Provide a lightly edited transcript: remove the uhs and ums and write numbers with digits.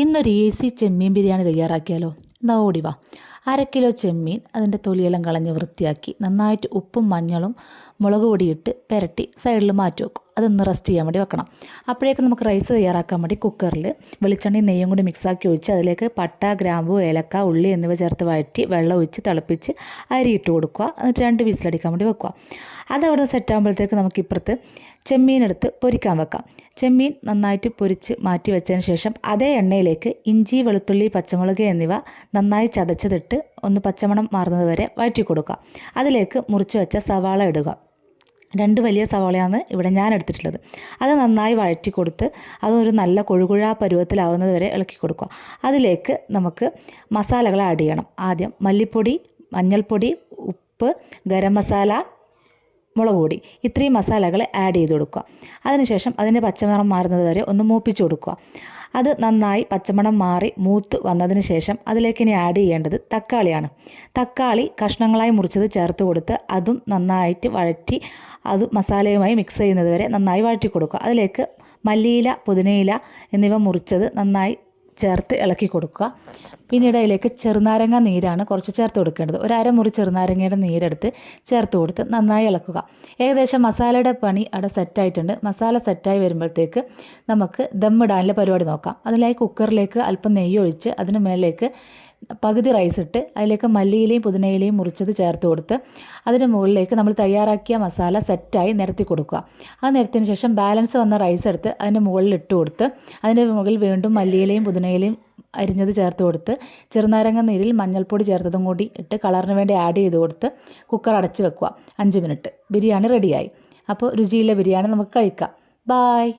ഇന്നൊരു ഈസി ചെമ്മീൻ ബിരിയാണി തയ്യാറാക്കിയാലോ? എന്നാ ഓടി വാ. 1/2 കിലോ ചെമ്മീൻ അതിൻ്റെ തൊലിയെല്ലാം കളഞ്ഞ് വൃത്തിയാക്കി നന്നായിട്ട് ഉപ്പും മഞ്ഞളും മുളക് പൊടിയിട്ട് പുരട്ടി സൈഡിൽ മാറ്റി വെക്കും. അതൊന്ന് റെസ്റ്റ് ചെയ്യാൻ വേണ്ടി വെക്കണം. അപ്പോഴേക്കും നമുക്ക് റൈസ് തയ്യാറാക്കാൻ വേണ്ടി കുക്കറിൽ വെളിച്ചെണ്ണയും നെയ്യും കൂടി മിക്സാക്കി ഒഴിച്ച് അതിലേക്ക് പട്ട, ഗ്രാമ്പു, ഏലക്ക, ഉള്ളി എന്നിവ ചേർത്ത് വഴറ്റി വെള്ളം ഒഴിച്ച് തിളപ്പിച്ച് അരി ഇട്ട് കൊടുക്കുക. എന്നിട്ട് 2 വിസിലടിക്കാൻ വേണ്ടി വെക്കുക. അതവിടെ സെറ്റാകുമ്പോഴത്തേക്ക് നമുക്കിപ്പുറത്ത് ചെമ്മീനെടുത്ത് പൊരിക്കാൻ വെക്കാം. ചെമ്മീൻ നന്നായിട്ട് പൊരിച്ച് മാറ്റി വെച്ചതിന് ശേഷം അതേ എണ്ണയിലേക്ക് ഇഞ്ചി, വെളുത്തുള്ളി, പച്ചമുളക് എന്നിവ നന്നായി ചതച്ചതിട്ട് ഒന്ന് പച്ചമണം മാറുന്നത് വരെ വഴറ്റി കൊടുക്കുക. അതിലേക്ക് മുറിച്ച് വെച്ച സവാള ഇടുക. 2 വലിയ സവാളയാണ് ഇവിടെ ഞാൻ എടുത്തിട്ടുള്ളത്. അത് നന്നായി വഴറ്റി കൊടുത്ത് അതൊരു നല്ല കൊഴുകുഴ പരുവത്തിലാവുന്നത് വരെ ഇളക്കി കൊടുക്കുക. അതിലേക്ക് നമുക്ക് മസാലകൾ ആഡ് ചെയ്യണം. ആദ്യം മല്ലിപ്പൊടി, മഞ്ഞൾപ്പൊടി, ഉപ്പ്, ഗരം മസാല, മുളക് പൊടി, ഇത്രയും മസാലകൾ ആഡ് ചെയ്ത് കൊടുക്കുക. അതിനുശേഷം അതിൻ്റെ പച്ചമണം മാറുന്നത് വരെ ഒന്ന് മൂപ്പിച്ച് കൊടുക്കുക. അത് നന്നായി പച്ചമണം മാറി മൂത്ത് വന്നതിന് ശേഷം അതിലേക്ക് ഇനി ആഡ് ചെയ്യേണ്ടത് തക്കാളിയാണ്. തക്കാളി കഷ്ണങ്ങളായി മുറിച്ചത് ചേർത്ത് കൊടുത്ത് അതും നന്നായിട്ട് വഴറ്റി അത് മസാലയുമായി മിക്സ് ചെയ്യുന്നത് വരെ നന്നായി വഴറ്റി കൊടുക്കുക. അതിലേക്ക് മല്ലിയില, പുതിനയില എന്നിവ മുറിച്ചത് നന്നായി ചേർത്ത് ഇളക്കി കൊടുക്കുക. പിന്നീട് അതിലേക്ക് ചെറുനാരങ്ങ നീരാണ് കുറച്ച് ചേർത്ത് കൊടുക്കേണ്ടത്. 1/2 മുറി ചെറുനാരങ്ങയുടെ നീരെടുത്ത് ചേർത്ത് കൊടുത്ത് നന്നായി ഇളക്കുക. ഏകദേശം മസാലയുടെ പണി അവിടെ സെറ്റായിട്ടുണ്ട്. മസാല സെറ്റായി വരുമ്പോഴത്തേക്ക് നമുക്ക് ദമ്മിടാനുള്ള പരിപാടി നോക്കാം. അതിലായി കുക്കറിലേക്ക് അല്പം നെയ്യ് ഒഴിച്ച് അതിന് മേലേക്ക് പകുതി റൈസ് ഇട്ട് അതിലേക്ക് മല്ലിയിലയും പുതിനയിലയും മുറിച്ചത് ചേർത്ത് കൊടുത്ത് അതിന് മുകളിലേക്ക് നമ്മൾ തയ്യാറാക്കിയ മസാല സെറ്റായി നിരത്തി കൊടുക്കുക. അത് നിരത്തിയതിന് ശേഷം ബാലൻസ് വന്ന റൈസ് എടുത്ത് അതിൻ്റെ മുകളിൽ ഇട്ട് കൊടുത്ത് അതിൻ്റെ മുകളിൽ വീണ്ടും മല്ലിയിലയും പുതിനയിലയും അരിഞ്ഞത് ചേർത്ത് കൊടുത്ത് ചെറുനാരങ്ങ നീരിൽ മഞ്ഞൾപ്പൊടി ചേർത്തതും കൂടി ഇട്ട് കളറിന് വേണ്ടി ആഡ് ചെയ്ത് കൊടുത്ത് കുക്കർ അടച്ച് വെക്കുക. 5 മിനിറ്റ്. ബിരിയാണി റെഡിയായി. അപ്പോൾ രുചിയുള്ള ബിരിയാണി നമുക്ക് കഴിക്കാം. ബായ്.